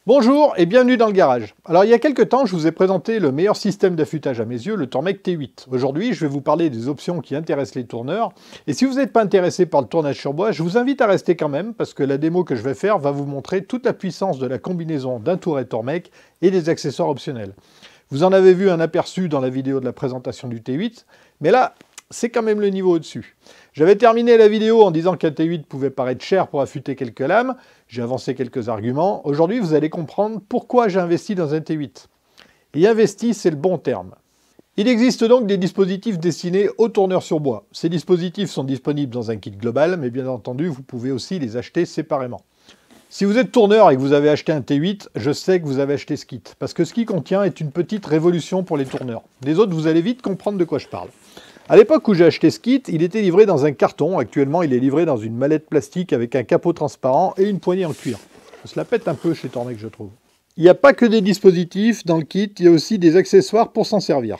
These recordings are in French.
Bonjour et bienvenue dans le garage. Alors il y a quelques temps, je vous ai présenté le meilleur système d'affûtage à mes yeux, le Tormek T8. Aujourd'hui, je vais vous parler des options qui intéressent les tourneurs. Et si vous n'êtes pas intéressé par le tournage sur bois, je vous invite à rester quand même, parce que la démo que je vais faire va vous montrer toute la puissance de la combinaison d'un touret Tormek et des accessoires optionnels. Vous en avez vu un aperçu dans la vidéo de la présentation du T8, mais là, c'est quand même le niveau au-dessus. J'avais terminé la vidéo en disant qu'un T8 pouvait paraître cher pour affûter quelques lames. J'ai avancé quelques arguments. Aujourd'hui, vous allez comprendre pourquoi j'ai investi dans un T8. Et investi, c'est le bon terme. Il existe donc des dispositifs destinés aux tourneurs sur bois. Ces dispositifs sont disponibles dans un kit global, mais bien entendu, vous pouvez aussi les acheter séparément. Si vous êtes tourneur et que vous avez acheté un T8, je sais que vous avez acheté ce kit, parce que ce qu'il contient est une petite révolution pour les tourneurs. Les autres, vous allez vite comprendre de quoi je parle. À l'époque où j'ai acheté ce kit, il était livré dans un carton. Actuellement, il est livré dans une mallette plastique avec un capot transparent et une poignée en cuir. Ça se la pète un peu chez Tormek, je trouve. Il n'y a pas que des dispositifs dans le kit, il y a aussi des accessoires pour s'en servir.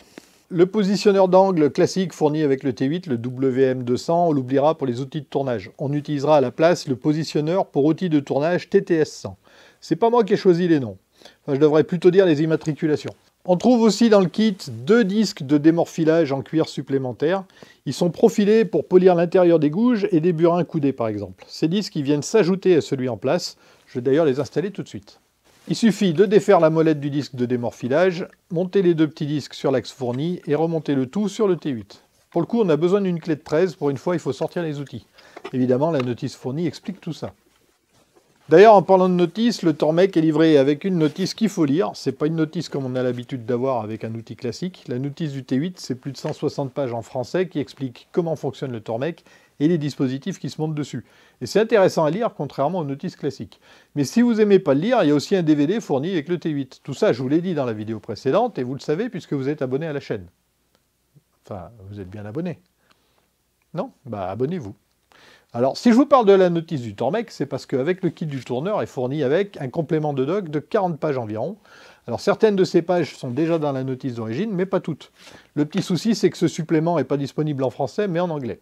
Le positionneur d'angle classique fourni avec le T8, le WM200, on l'oubliera pour les outils de tournage. On utilisera à la place le positionneur pour outils de tournage TTS100. C'est pas moi qui ai choisi les noms. Enfin, je devrais plutôt dire les immatriculations. On trouve aussi dans le kit 2 disques de démorphilage en cuir supplémentaires. Ils sont profilés pour polir l'intérieur des gouges et des burins coudés par exemple. Ces disques ils viennent s'ajouter à celui en place. Je vais d'ailleurs les installer tout de suite. Il suffit de défaire la molette du disque de démorphilage, monter les 2 petits disques sur l'axe fourni et remonter le tout sur le T8. Pour le coup, on a besoin d'une clé de 13. Pour une fois, il faut sortir les outils. Évidemment, la notice fournie explique tout ça. D'ailleurs, en parlant de notice, le Tormek est livré avec une notice qu'il faut lire. C'est pas une notice comme on a l'habitude d'avoir avec un outil classique. La notice du T8, c'est plus de 160 pages en français qui explique comment fonctionne le Tormek et les dispositifs qui se montent dessus. Et c'est intéressant à lire, contrairement aux notices classiques. Mais si vous n'aimez pas le lire, il y a aussi un DVD fourni avec le T8. Tout ça, je vous l'ai dit dans la vidéo précédente, et vous le savez puisque vous êtes abonné à la chaîne. Enfin, vous êtes bien abonné. Non? Bah, abonnez-vous. Alors, si je vous parle de la notice du Tormek, c'est parce qu'avec le kit du tourneur est fourni avec un complément de doc de 40 pages environ. Alors, certaines de ces pages sont déjà dans la notice d'origine, mais pas toutes. Le petit souci, c'est que ce supplément n'est pas disponible en français, mais en anglais.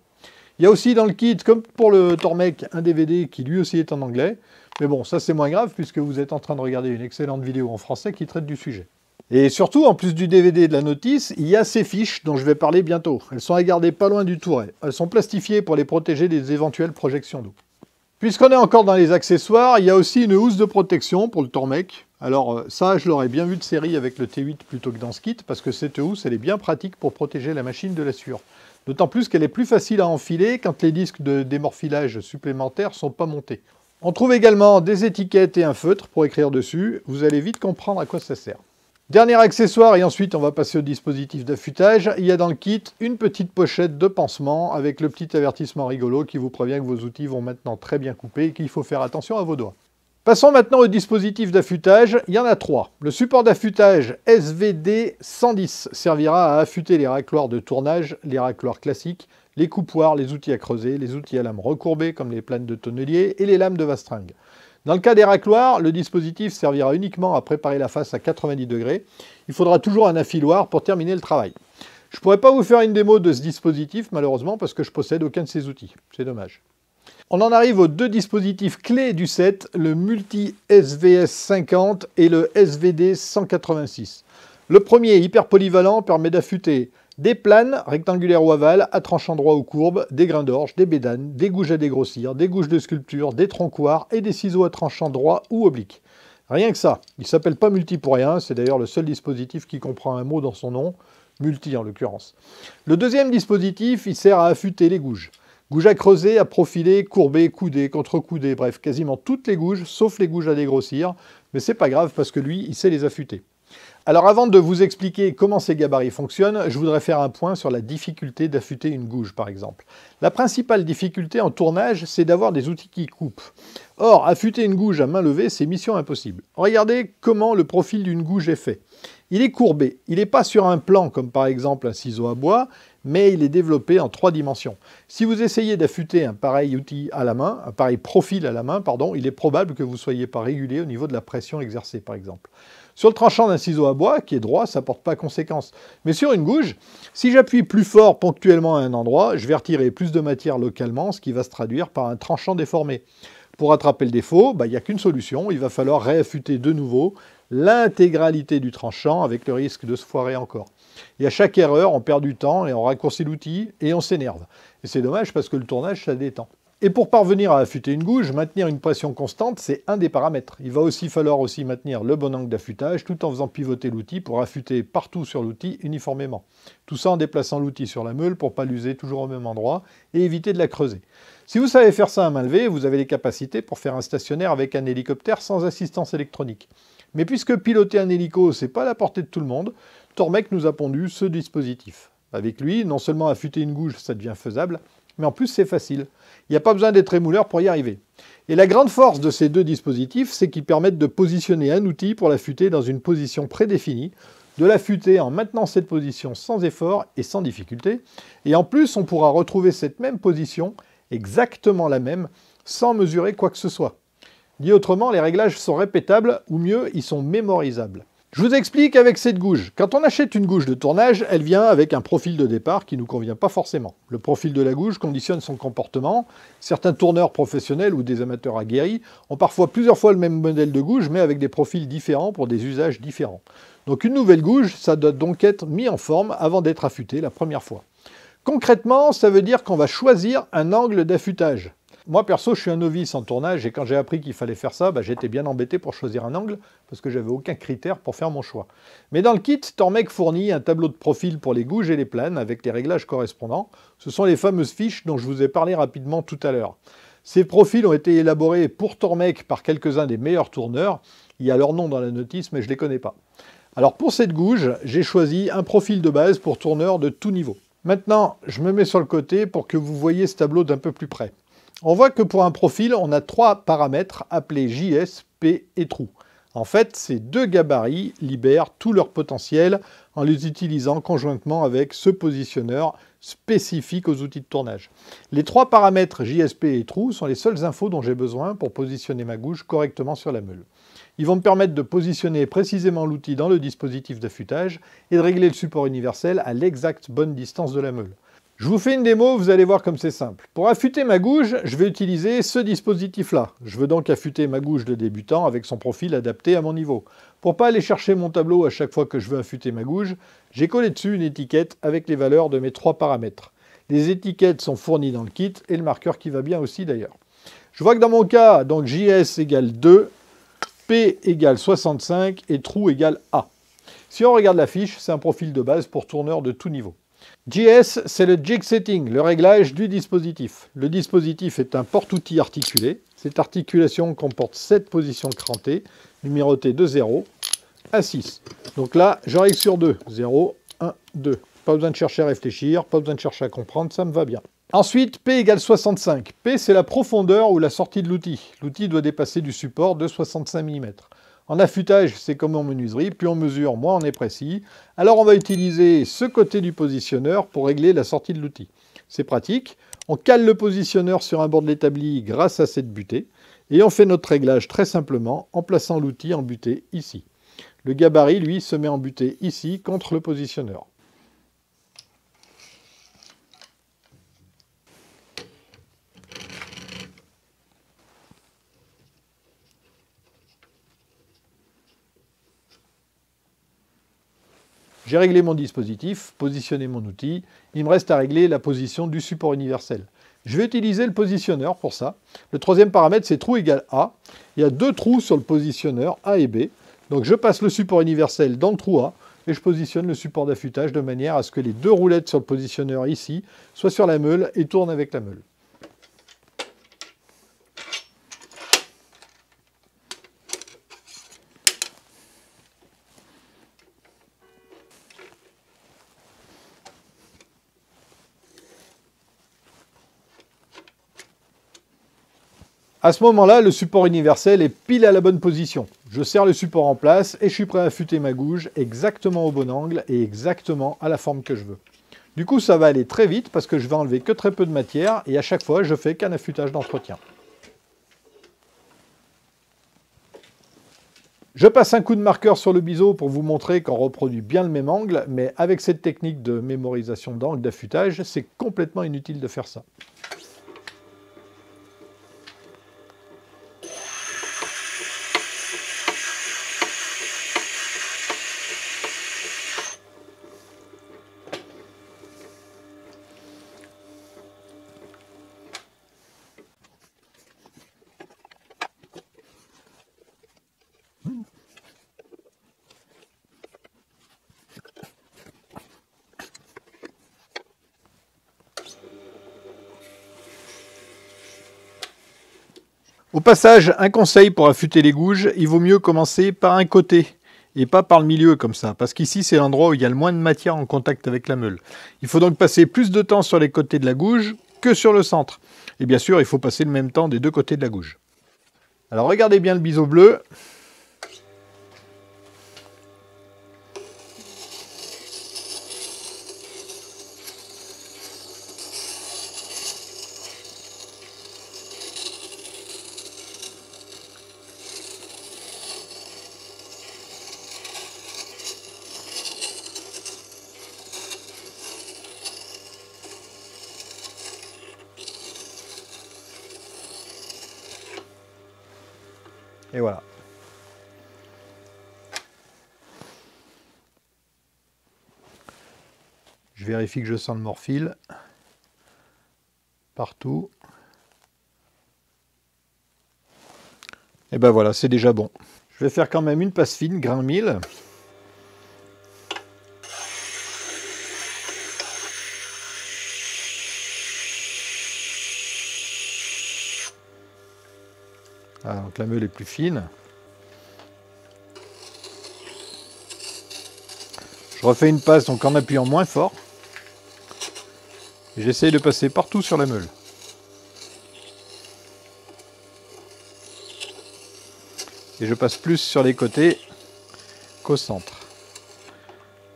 Il y a aussi dans le kit, comme pour le Tormek, un DVD qui lui aussi est en anglais. Mais bon, ça c'est moins grave, puisque vous êtes en train de regarder une excellente vidéo en français qui traite du sujet. Et surtout, en plus du DVD et de la notice, il y a ces fiches dont je vais parler bientôt. Elles sont à garder pas loin du touret. Elles sont plastifiées pour les protéger des éventuelles projections d'eau. Puisqu'on est encore dans les accessoires, il y a aussi une housse de protection pour le Tormek. Alors ça, je l'aurais bien vu de série avec le T8 plutôt que dans ce kit, parce que cette housse, elle est bien pratique pour protéger la machine de la sueur. D'autant plus qu'elle est plus facile à enfiler quand les disques de démorphilage supplémentaires ne sont pas montés. On trouve également des étiquettes et un feutre pour écrire dessus. Vous allez vite comprendre à quoi ça sert. Dernier accessoire, et ensuite on va passer au dispositif d'affûtage, il y a dans le kit une petite pochette de pansement avec le petit avertissement rigolo qui vous prévient que vos outils vont maintenant très bien couper et qu'il faut faire attention à vos doigts. Passons maintenant au dispositif d'affûtage, il y en a 3. Le support d'affûtage SVD 110 servira à affûter les racloirs de tournage, les racloirs classiques, les coupoirs, les outils à creuser, les outils à lames recourbées comme les planes de tonnelier et les lames de vastringue. Dans le cas des racloirs, le dispositif servira uniquement à préparer la face à 90 degrés. Il faudra toujours un affiloir pour terminer le travail. Je ne pourrais pas vous faire une démo de ce dispositif, malheureusement, parce que je possède aucun de ces outils. C'est dommage. On en arrive aux 2 dispositifs clés du set, le Multi SVS 50 et le SVD 186. Le premier, hyper polyvalent, permet d'affûter des planes, rectangulaires ou ovales, à tranchant droit ou courbe, des grains d'orge, des bédanes, des gouges à dégrossir, des gouges de sculpture, des troncoirs et des ciseaux à tranchant droit ou oblique. Rien que ça. Il ne s'appelle pas multi pour rien, c'est d'ailleurs le seul dispositif qui comprend un mot dans son nom, multi en l'occurrence. Le deuxième dispositif, il sert à affûter les gouges. Gouges à creuser, à profiler, courber, couder, contre-couder, bref, quasiment toutes les gouges, sauf les gouges à dégrossir, mais c'est pas grave parce que lui, il sait les affûter. Alors avant de vous expliquer comment ces gabarits fonctionnent, je voudrais faire un point sur la difficulté d'affûter une gouge par exemple. La principale difficulté en tournage, c'est d'avoir des outils qui coupent. Or, affûter une gouge à main levée, c'est mission impossible. Regardez comment le profil d'une gouge est fait. Il est courbé, il n'est pas sur un plan comme par exemple un ciseau à bois, mais il est développé en 3 dimensions. Si vous essayez d'affûter un pareil outil à la main, un pareil profil à la main, pardon, il est probable que vous ne soyez pas régulier au niveau de la pression exercée par exemple. Sur le tranchant d'un ciseau à bois, qui est droit, ça ne porte pas conséquence. Mais sur une gouge, si j'appuie plus fort ponctuellement à un endroit, je vais retirer plus de matière localement, ce qui va se traduire par un tranchant déformé. Pour rattraper le défaut, il n'y a qu'une solution, il va falloir réaffûter de nouveau l'intégralité du tranchant avec le risque de se foirer encore. Et à chaque erreur, on perd du temps et on raccourcit l'outil et on s'énerve. Et c'est dommage parce que le tournage, ça détend. Et pour parvenir à affûter une gouge, maintenir une pression constante, c'est un des paramètres. Il va aussi falloir maintenir le bon angle d'affûtage tout en faisant pivoter l'outil pour affûter partout sur l'outil uniformément. Tout ça en déplaçant l'outil sur la meule pour ne pas l'user toujours au même endroit et éviter de la creuser. Si vous savez faire ça à main levée, vous avez les capacités pour faire un stationnaire avec un hélicoptère sans assistance électronique. Mais puisque piloter un hélico, c'est pas à la portée de tout le monde, Tormek nous a pondu ce dispositif. Avec lui, non seulement affûter une gouge, ça devient faisable, mais en plus c'est facile. Il n'y a pas besoin d'être émouleur pour y arriver. Et la grande force de ces deux dispositifs, c'est qu'ils permettent de positionner un outil pour l'affûter dans une position prédéfinie, de l'affûter en maintenant cette position sans effort et sans difficulté, et en plus on pourra retrouver cette même position, exactement la même, sans mesurer quoi que ce soit. Dit autrement, les réglages sont répétables, ou mieux, ils sont mémorisables. Je vous explique avec cette gouge. Quand on achète une gouge de tournage, elle vient avec un profil de départ qui ne nous convient pas forcément. Le profil de la gouge conditionne son comportement. Certains tourneurs professionnels ou des amateurs aguerris ont parfois plusieurs fois le même modèle de gouge, mais avec des profils différents pour des usages différents. Donc une nouvelle gouge, ça doit donc être mis en forme avant d'être affûté la première fois. Concrètement, ça veut dire qu'on va choisir un angle d'affûtage. Moi, perso, je suis un novice en tournage et quand j'ai appris qu'il fallait faire ça, j'étais bien embêté pour choisir un angle parce que j'avais aucun critère pour faire mon choix. Mais dans le kit, Tormek fournit un tableau de profil pour les gouges et les planes avec les réglages correspondants. Ce sont les fameuses fiches dont je vous ai parlé rapidement tout à l'heure. Ces profils ont été élaborés pour Tormek par quelques-uns des meilleurs tourneurs. Il y a leur nom dans la notice, mais je ne les connais pas. Alors pour cette gouge, j'ai choisi un profil de base pour tourneurs de tout niveau. Maintenant, je me mets sur le côté pour que vous voyez ce tableau d'un peu plus près. On voit que pour un profil, on a trois paramètres appelés JS, P et trou. En fait, ces deux gabarits libèrent tout leur potentiel en les utilisant conjointement avec ce positionneur spécifique aux outils de tournage. Les trois paramètres JSP et trou sont les seules infos dont j'ai besoin pour positionner ma gouge correctement sur la meule. Ils vont me permettre de positionner précisément l'outil dans le dispositif d'affûtage et de régler le support universel à l'exacte bonne distance de la meule. Je vous fais une démo, vous allez voir comme c'est simple. Pour affûter ma gouge, je vais utiliser ce dispositif-là. Je veux donc affûter ma gouge de débutant avec son profil adapté à mon niveau. Pour ne pas aller chercher mon tableau à chaque fois que je veux affûter ma gouge, j'ai collé dessus une étiquette avec les valeurs de mes trois paramètres. Les étiquettes sont fournies dans le kit et le marqueur qui va bien aussi d'ailleurs. Je vois que dans mon cas, donc JS égale 2, P égale 65 et trou égale A. Si on regarde la fiche, c'est un profil de base pour tourneur de tout niveau. JS, c'est le jig setting, le réglage du dispositif. Le dispositif est un porte-outil articulé. Cette articulation comporte 7 positions crantées, numérotées de 0 à 6. Donc là, j'en règle sur 2. 0, 1, 2. Pas besoin de chercher à réfléchir, pas besoin de chercher à comprendre, ça me va bien. Ensuite, P égale 65. P, c'est la profondeur ou la sortie de l'outil. L'outil doit dépasser du support de 65 mm. En affûtage, c'est comme en menuiserie, plus on mesure, moins on est précis. Alors on va utiliser ce côté du positionneur pour régler la sortie de l'outil. C'est pratique. On cale le positionneur sur un bord de l'établi grâce à cette butée. Et on fait notre réglage très simplement en plaçant l'outil en butée ici. Le gabarit, lui, se met en butée ici contre le positionneur. J'ai réglé mon dispositif, positionné mon outil. Il me reste à régler la position du support universel. Je vais utiliser le positionneur pour ça. Le troisième paramètre, c'est trou égale A. Il y a deux trous sur le positionneur, A et B. Donc je passe le support universel dans le trou A et je positionne le support d'affûtage de manière à ce que les deux roulettes sur le positionneur ici soient sur la meule et tournent avec la meule. À ce moment-là, le support universel est pile à la bonne position. Je serre le support en place et je suis prêt à affûter ma gouge exactement au bon angle et exactement à la forme que je veux. Du coup, ça va aller très vite parce que je vais enlever que très peu de matière et à chaque fois, je fais qu'un affûtage d'entretien. Je passe un coup de marqueur sur le biseau pour vous montrer qu'on reproduit bien le même angle, mais avec cette technique de mémorisation d'angle d'affûtage, c'est complètement inutile de faire ça. Au passage, un conseil pour affûter les gouges, il vaut mieux commencer par un côté et pas par le milieu comme ça, parce qu'ici c'est l'endroit où il y a le moins de matière en contact avec la meule. Il faut donc passer plus de temps sur les côtés de la gouge que sur le centre. Et bien sûr, il faut passer le même temps des deux côtés de la gouge. Alors regardez bien le biseau bleu. Et voilà. Je vérifie que je sens le morphile partout. Et ben voilà, c'est déjà bon. Je vais faire quand même une passe fine, grain 1000. Voilà, donc la meule est plus fine. Je refais une passe donc en appuyant moins fort. J'essaye de passer partout sur la meule. Et je passe plus sur les côtés qu'au centre.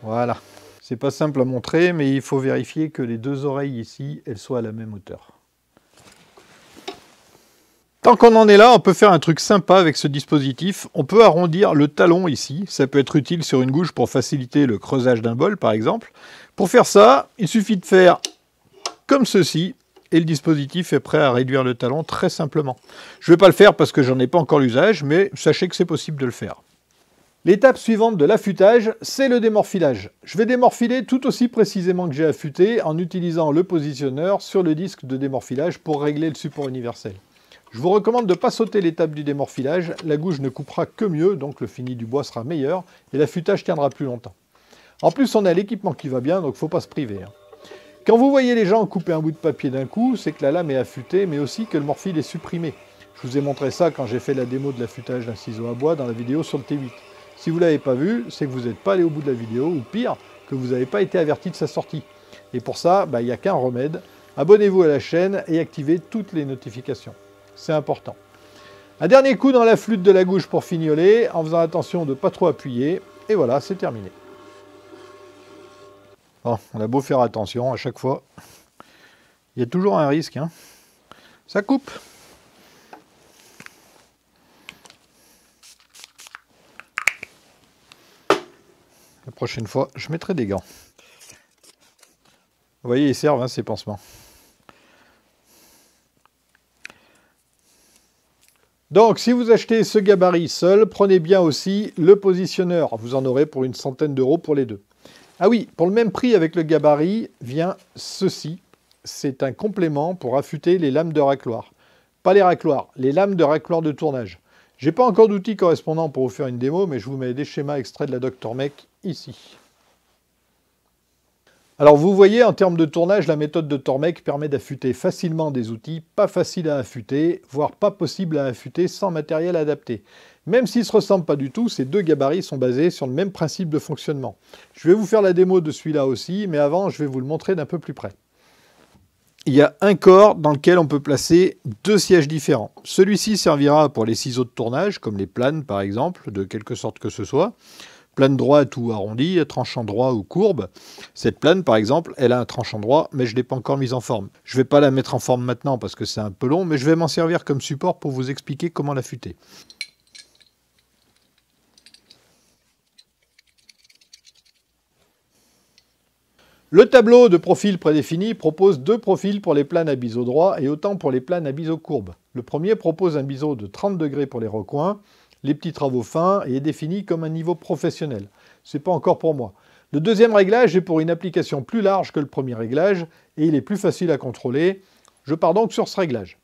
Voilà. C'est pas simple à montrer, mais il faut vérifier que les deux oreilles ici, elles soient à la même hauteur. Tant qu'on en est là, on peut faire un truc sympa avec ce dispositif. On peut arrondir le talon ici. Ça peut être utile sur une gouge pour faciliter le creusage d'un bol, par exemple. Pour faire ça, il suffit de faire comme ceci. Et le dispositif est prêt à réduire le talon très simplement. Je ne vais pas le faire parce que j'en ai pas encore l'usage, mais sachez que c'est possible de le faire. L'étape suivante de l'affûtage, c'est le démorphilage. Je vais démorphiler tout aussi précisément que j'ai affûté en utilisant le positionneur sur le disque de démorphilage pour régler le support universel. Je vous recommande de ne pas sauter l'étape du démorphilage, la gouge ne coupera que mieux, donc le fini du bois sera meilleur et l'affûtage tiendra plus longtemps. En plus, on a l'équipement qui va bien, donc il ne faut pas se priver. Quand vous voyez les gens couper un bout de papier d'un coup, c'est que la lame est affûtée, mais aussi que le morphile est supprimé. Je vous ai montré ça quand j'ai fait la démo de l'affûtage d'un ciseau à bois dans la vidéo sur le T8. Si vous ne l'avez pas vu, c'est que vous n'êtes pas allé au bout de la vidéo, ou pire, que vous n'avez pas été averti de sa sortie. Et pour ça, il n'y a qu'un remède. Abonnez-vous à la chaîne et activez toutes les notifications. C'est important. Un dernier coup dans la flûte de la gouge pour fignoler, en faisant attention de ne pas trop appuyer. Et voilà, c'est terminé. Bon, on a beau faire attention à chaque fois. Il y a toujours un risque. Ça coupe. La prochaine fois, je mettrai des gants. Vous voyez, ils servent ces pansements. Donc, si vous achetez ce gabarit seul, prenez bien aussi le positionneur. Vous en aurez pour une centaine d'euros pour les deux. Ah oui, pour le même prix avec le gabarit, vient ceci. C'est un complément pour affûter les lames de racloir. Pas les racloirs, les lames de racloir de tournage. J'ai pas encore d'outils correspondants pour vous faire une démo, mais je vous mets des schémas extraits de la Dr Mech ici. Alors vous voyez, en termes de tournage, la méthode de Tormec permet d'affûter facilement des outils pas faciles à affûter, voire pas possibles à affûter sans matériel adapté. Même s'ils ne se ressemblent pas du tout, ces deux gabarits sont basés sur le même principe de fonctionnement. Je vais vous faire la démo de celui-là aussi, mais avant, je vais vous le montrer d'un peu plus près. Il y a un corps dans lequel on peut placer deux sièges différents. Celui-ci servira pour les ciseaux de tournage, comme les planes par exemple, de quelque sorte que ce soit. Plane droite ou arrondie, tranchant droit ou courbe. Cette plane, par exemple, elle a un tranchant droit, mais je ne l'ai pas encore mise en forme. Je ne vais pas la mettre en forme maintenant parce que c'est un peu long, mais je vais m'en servir comme support pour vous expliquer comment l'affûter. Le tableau de profil prédéfini propose deux profils pour les planes à biseau droit et autant pour les planes à biseau courbe. Le premier propose un biseau de 30 degrés pour les recoins, les petits travaux fins et est défini comme un niveau professionnel. Ce n'est pas encore pour moi. Le deuxième réglage est pour une application plus large que le premier réglage et il est plus facile à contrôler. Je pars donc sur ce réglage.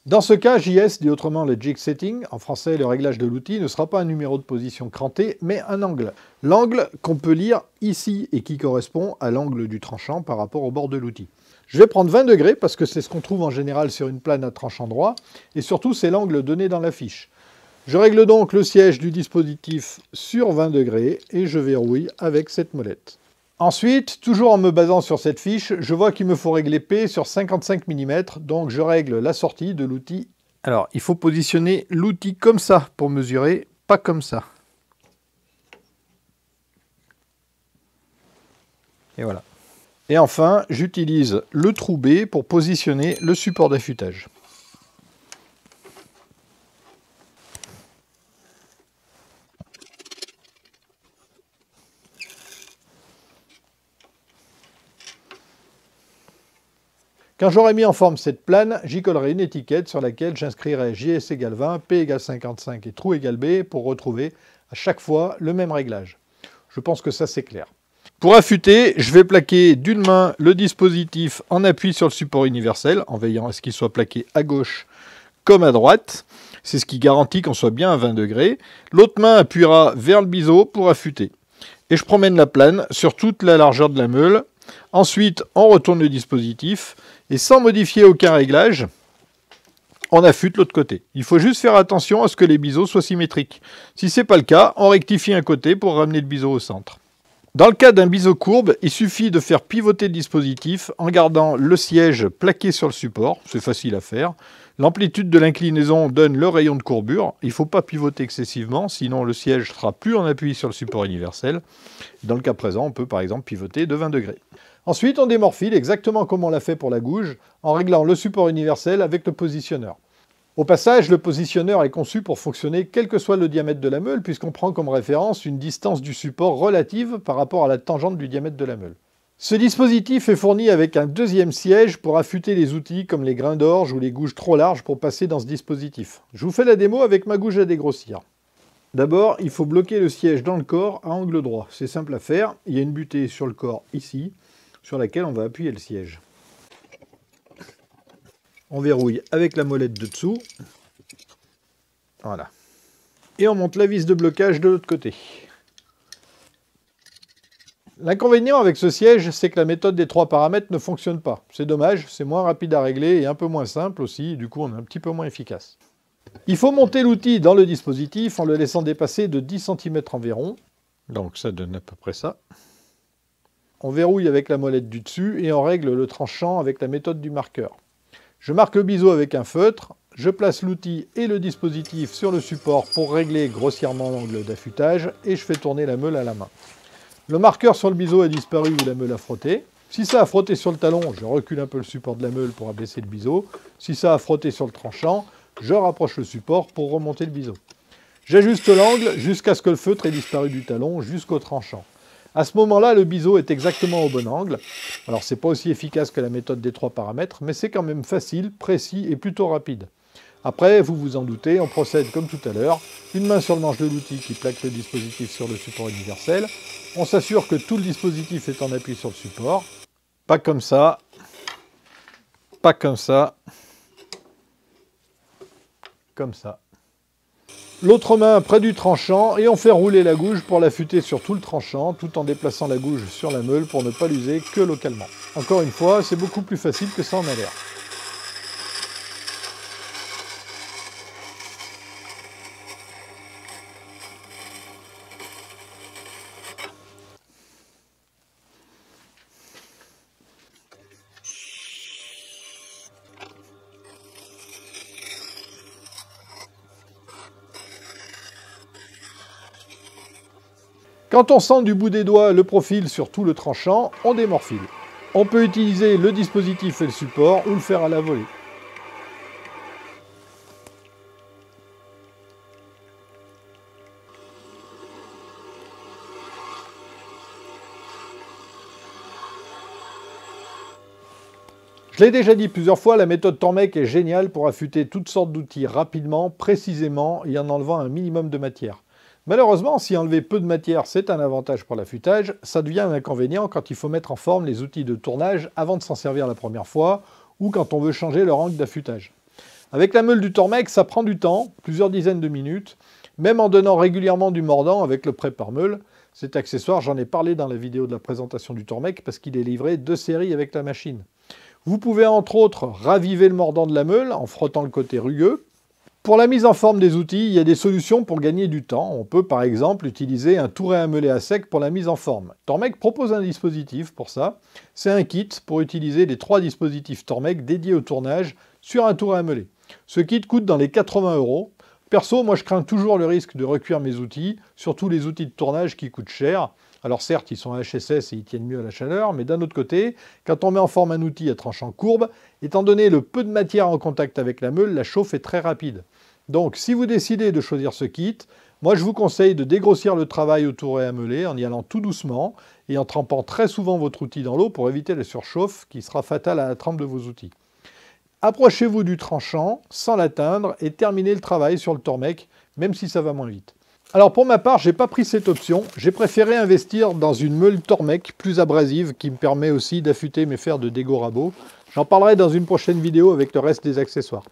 Dans ce cas, JS, dit autrement le jig setting, en français le réglage de l'outil, ne sera pas un numéro de position cranté, mais un angle. L'angle qu'on peut lire ici et qui correspond à l'angle du tranchant par rapport au bord de l'outil. Je vais prendre 20 degrés parce que c'est ce qu'on trouve en général sur une plane à tranchant droit, et surtout c'est l'angle donné dans la fiche. Je règle donc le siège du dispositif sur 20 degrés et je verrouille avec cette molette. Ensuite, toujours en me basant sur cette fiche, je vois qu'il me faut régler P sur 55 mm, donc je règle la sortie de l'outil. Alors, il faut positionner l'outil comme ça pour mesurer, pas comme ça. Et voilà. Et enfin, j'utilise le trou B pour positionner le support d'affûtage. Quand j'aurai mis en forme cette plane, j'y collerai une étiquette sur laquelle j'inscrirai JS égale 20, P égale 55 et trou égale B pour retrouver à chaque fois le même réglage. Je pense que ça c'est clair. Pour affûter, je vais plaquer d'une main le dispositif en appui sur le support universel, en veillant à ce qu'il soit plaqué à gauche comme à droite. C'est ce qui garantit qu'on soit bien à 20 degrés. L'autre main appuiera vers le biseau pour affûter. Et je promène la plane sur toute la largeur de la meule. Ensuite, on retourne le dispositif et sans modifier aucun réglage, on affûte l'autre côté. Il faut juste faire attention à ce que les biseaux soient symétriques. Si ce n'est pas le cas, on rectifie un côté pour ramener le biseau au centre. Dans le cas d'un biseau courbe, il suffit de faire pivoter le dispositif en gardant le siège plaqué sur le support. C'est facile à faire. L'amplitude de l'inclinaison donne le rayon de courbure. Il ne faut pas pivoter excessivement, sinon le siège ne sera plus en appui sur le support universel. Dans le cas présent, on peut par exemple pivoter de 20 degrés. Ensuite, on démorphile exactement comme on l'a fait pour la gouge, en réglant le support universel avec le positionneur. Au passage, le positionneur est conçu pour fonctionner quel que soit le diamètre de la meule, puisqu'on prend comme référence une distance du support relative par rapport à la tangente du diamètre de la meule. Ce dispositif est fourni avec un deuxième siège pour affûter les outils comme les grains d'orge ou les gouges trop larges pour passer dans ce dispositif. Je vous fais la démo avec ma gouge à dégrossir. D'abord, il faut bloquer le siège dans le corps à angle droit. C'est simple à faire, il y a une butée sur le corps ici, sur laquelle on va appuyer le siège. On verrouille avec la molette de dessous. Voilà. Et on monte la vis de blocage de l'autre côté. L'inconvénient avec ce siège, c'est que la méthode des 3 paramètres ne fonctionne pas. C'est dommage, c'est moins rapide à régler et un peu moins simple aussi, du coup on est un petit peu moins efficace. Il faut monter l'outil dans le dispositif en le laissant dépasser de 10 cm environ. Donc ça donne à peu près ça. On verrouille avec la molette du dessus et on règle le tranchant avec la méthode du marqueur. Je marque le biseau avec un feutre, je place l'outil et le dispositif sur le support pour régler grossièrement l'angle d'affûtage et je fais tourner la meule à la main. Le marqueur sur le biseau a disparu où la meule a frotté. Si ça a frotté sur le talon, je recule un peu le support de la meule pour abaisser le biseau. Si ça a frotté sur le tranchant, je rapproche le support pour remonter le biseau. J'ajuste l'angle jusqu'à ce que le feutre ait disparu du talon jusqu'au tranchant. À ce moment-là, le biseau est exactement au bon angle. Alors, c'est pas aussi efficace que la méthode des 3 paramètres, mais c'est quand même facile, précis et plutôt rapide. Après, vous vous en doutez, on procède comme tout à l'heure. Une main sur le manche de l'outil qui plaque le dispositif sur le support universel. On s'assure que tout le dispositif est en appui sur le support. Pas comme ça. Pas comme ça. Comme ça. L'autre main près du tranchant et on fait rouler la gouge pour l'affûter sur tout le tranchant tout en déplaçant la gouge sur la meule pour ne pas l'user que localement. Encore une fois, c'est beaucoup plus facile que ça en a l'air. Quand on sent du bout des doigts le profil sur tout le tranchant, on démorphile. On peut utiliser le dispositif et le support ou le faire à la volée. Je l'ai déjà dit plusieurs fois, la méthode Tormek est géniale pour affûter toutes sortes d'outils rapidement, précisément et en enlevant un minimum de matière. Malheureusement, si enlever peu de matière, c'est un avantage pour l'affûtage, ça devient un inconvénient quand il faut mettre en forme les outils de tournage avant de s'en servir la première fois, ou quand on veut changer leur angle d'affûtage. Avec la meule du Tormek, ça prend du temps, plusieurs dizaines de minutes, même en donnant régulièrement du mordant avec le prépare-meule. Cet accessoire, j'en ai parlé dans la vidéo de la présentation du Tormek parce qu'il est livré de série avec la machine. Vous pouvez entre autres raviver le mordant de la meule en frottant le côté rugueux. Pour la mise en forme des outils, il y a des solutions pour gagner du temps. On peut par exemple utiliser un touret à meuler à sec pour la mise en forme. Tormek propose un dispositif pour ça. C'est un kit pour utiliser les 3 dispositifs Tormek dédiés au tournage sur un touret à meuler. Ce kit coûte dans les 80 €. Perso, moi je crains toujours le risque de recuire mes outils, surtout les outils de tournage qui coûtent cher. Alors certes, ils sont HSS et ils tiennent mieux à la chaleur, mais d'un autre côté, quand on met en forme un outil à tranchant courbe, étant donné le peu de matière en contact avec la meule, la chauffe est très rapide. Donc si vous décidez de choisir ce kit, moi je vous conseille de dégrossir le travail au touret à meuler en y allant tout doucement et en trempant très souvent votre outil dans l'eau pour éviter la surchauffe qui sera fatale à la trempe de vos outils. Approchez-vous du tranchant sans l'atteindre et terminez le travail sur le Tormek, même si ça va moins vite. Alors pour ma part, j'ai pas pris cette option, j'ai préféré investir dans une meule Tormek plus abrasive qui me permet aussi d'affûter mes fers de dégo rabot. J'en parlerai dans une prochaine vidéo avec le reste des accessoires.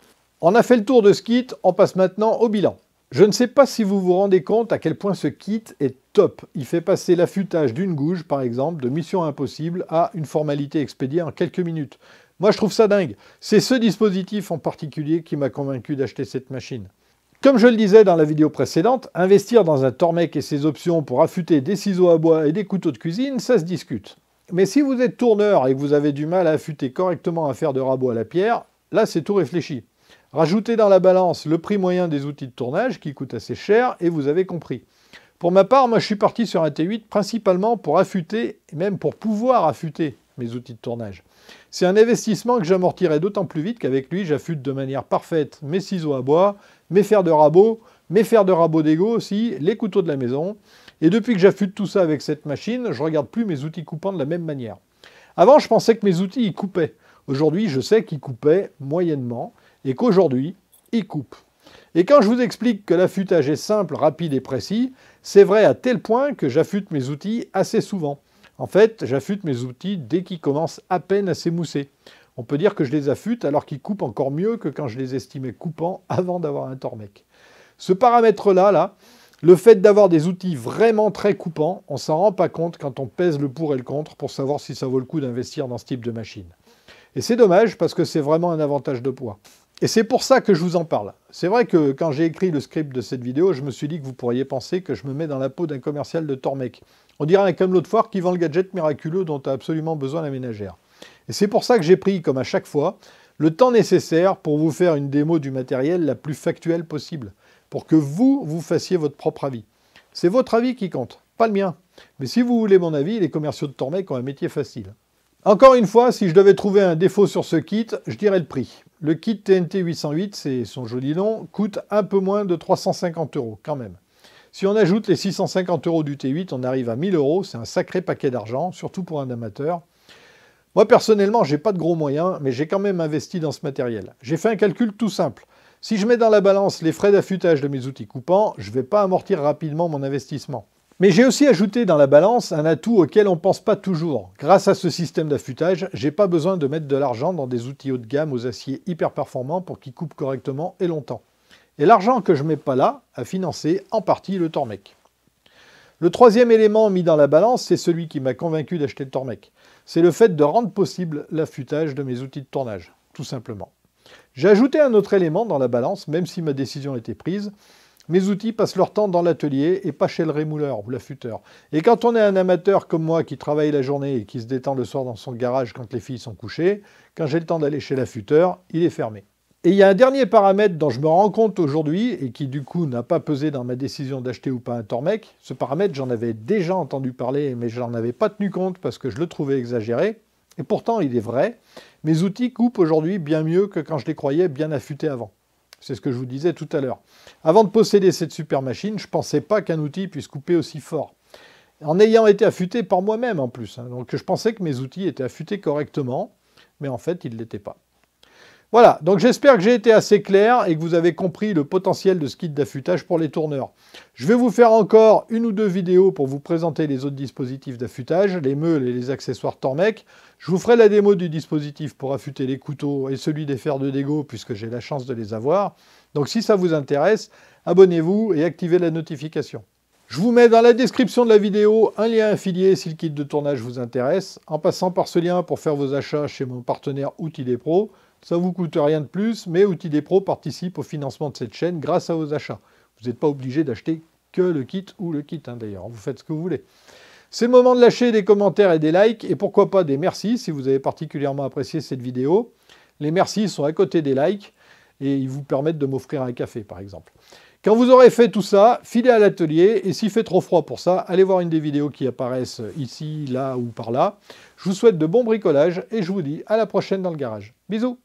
On a fait le tour de ce kit, on passe maintenant au bilan. Je ne sais pas si vous vous rendez compte à quel point ce kit est top. Il fait passer l'affûtage d'une gouge, par exemple, de mission impossible à une formalité expédiée en quelques minutes. Moi, je trouve ça dingue. C'est ce dispositif en particulier qui m'a convaincu d'acheter cette machine. Comme je le disais dans la vidéo précédente, investir dans un Tormek et ses options pour affûter des ciseaux à bois et des couteaux de cuisine, ça se discute. Mais si vous êtes tourneur et que vous avez du mal à affûter correctement un fer de rabot à la pierre, là, c'est tout réfléchi. Rajoutez dans la balance le prix moyen des outils de tournage qui coûtent assez cher et vous avez compris. Pour ma part, moi je suis parti sur un T8 principalement pour affûter et même pour pouvoir affûter mes outils de tournage. C'est un investissement que j'amortirai d'autant plus vite qu'avec lui j'affûte de manière parfaite mes ciseaux à bois, mes fers de rabot d'égo aussi, les couteaux de la maison. Et depuis que j'affûte tout ça avec cette machine, je ne regarde plus mes outils coupants de la même manière. Avant je pensais que mes outils ils coupaient. Aujourd'hui je sais qu'ils coupaient moyennement. Et qu'aujourd'hui, il coupe. Et quand je vous explique que l'affûtage est simple, rapide et précis, c'est vrai à tel point que j'affûte mes outils assez souvent. En fait, j'affûte mes outils dès qu'ils commencent à peine à s'émousser. On peut dire que je les affûte alors qu'ils coupent encore mieux que quand je les estimais coupants avant d'avoir un Tormek. Ce paramètre-là, le fait d'avoir des outils vraiment très coupants, on ne s'en rend pas compte quand on pèse le pour et le contre pour savoir si ça vaut le coup d'investir dans ce type de machine. Et c'est dommage parce que c'est vraiment un avantage de poids. Et c'est pour ça que je vous en parle. C'est vrai que quand j'ai écrit le script de cette vidéo, je me suis dit que vous pourriez penser que je me mets dans la peau d'un commercial de Tormek. On dirait un camelot de foire qui vend le gadget miraculeux dont a absolument besoin la ménagère. Et c'est pour ça que j'ai pris, comme à chaque fois, le temps nécessaire pour vous faire une démo du matériel la plus factuelle possible, pour que vous fassiez votre propre avis. C'est votre avis qui compte, pas le mien. Mais si vous voulez mon avis, les commerciaux de Tormek ont un métier facile. Encore une fois, si je devais trouver un défaut sur ce kit, je dirais le prix. Le kit TNT 808, c'est son joli nom, coûte un peu moins de 350 € quand même. Si on ajoute les 650 € du T8, on arrive à 1000 €, c'est un sacré paquet d'argent, surtout pour un amateur. Moi personnellement, j'ai pas de gros moyens, mais j'ai quand même investi dans ce matériel. J'ai fait un calcul tout simple. Si je mets dans la balance les frais d'affûtage de mes outils coupants, je ne vais pas amortir rapidement mon investissement. Mais j'ai aussi ajouté dans la balance un atout auquel on ne pense pas toujours. Grâce à ce système d'affûtage, j'ai pas besoin de mettre de l'argent dans des outils haut de gamme aux aciers hyper performants pour qu'ils coupent correctement et longtemps. Et l'argent que je ne mets pas là a financé en partie le Tormek. Le troisième élément mis dans la balance, c'est celui qui m'a convaincu d'acheter le Tormek. C'est le fait de rendre possible l'affûtage de mes outils de tournage, tout simplement. J'ai ajouté un autre élément dans la balance, même si ma décision était prise. Mes outils passent leur temps dans l'atelier et pas chez le rémouleur ou l'affûteur. Et quand on est un amateur comme moi qui travaille la journée et qui se détend le soir dans son garage quand les filles sont couchées, quand j'ai le temps d'aller chez l'affûteur, il est fermé. Et il y a un dernier paramètre dont je me rends compte aujourd'hui et qui du coup n'a pas pesé dans ma décision d'acheter ou pas un Tormek. Ce paramètre, j'en avais déjà entendu parler mais je n'en avais pas tenu compte parce que je le trouvais exagéré. Et pourtant, il est vrai, mes outils coupent aujourd'hui bien mieux que quand je les croyais bien affûtés avant. C'est ce que je vous disais tout à l'heure. Avant de posséder cette super machine, je ne pensais pas qu'un outil puisse couper aussi fort. En ayant été affûté par moi-même en plus. Donc je pensais que mes outils étaient affûtés correctement, mais en fait, ils ne l'étaient pas. Voilà, donc j'espère que j'ai été assez clair et que vous avez compris le potentiel de ce kit d'affûtage pour les tourneurs. Je vais vous faire encore une ou deux vidéos pour vous présenter les autres dispositifs d'affûtage, les meules et les accessoires Tormek. Je vous ferai la démo du dispositif pour affûter les couteaux et celui des fers de dégo puisque j'ai la chance de les avoir. Donc si ça vous intéresse, abonnez-vous et activez la notification. Je vous mets dans la description de la vidéo un lien affilié si le kit de tournage vous intéresse, en passant par ce lien pour faire vos achats chez mon partenaire Outils des Pros. Ça ne vous coûte rien de plus, mais Outils des Pros participe au financement de cette chaîne grâce à vos achats. Vous n'êtes pas obligé d'acheter que le kit ou le kit, d'ailleurs, vous faites ce que vous voulez. C'est le moment de lâcher des commentaires et des likes, et pourquoi pas des merci si vous avez particulièrement apprécié cette vidéo. Les merci sont à côté des likes, et ils vous permettent de m'offrir un café, par exemple. Quand vous aurez fait tout ça, filez à l'atelier, et s'il fait trop froid pour ça, allez voir une des vidéos qui apparaissent ici, là ou par là. Je vous souhaite de bons bricolages, et je vous dis à la prochaine dans le garage. Bisous!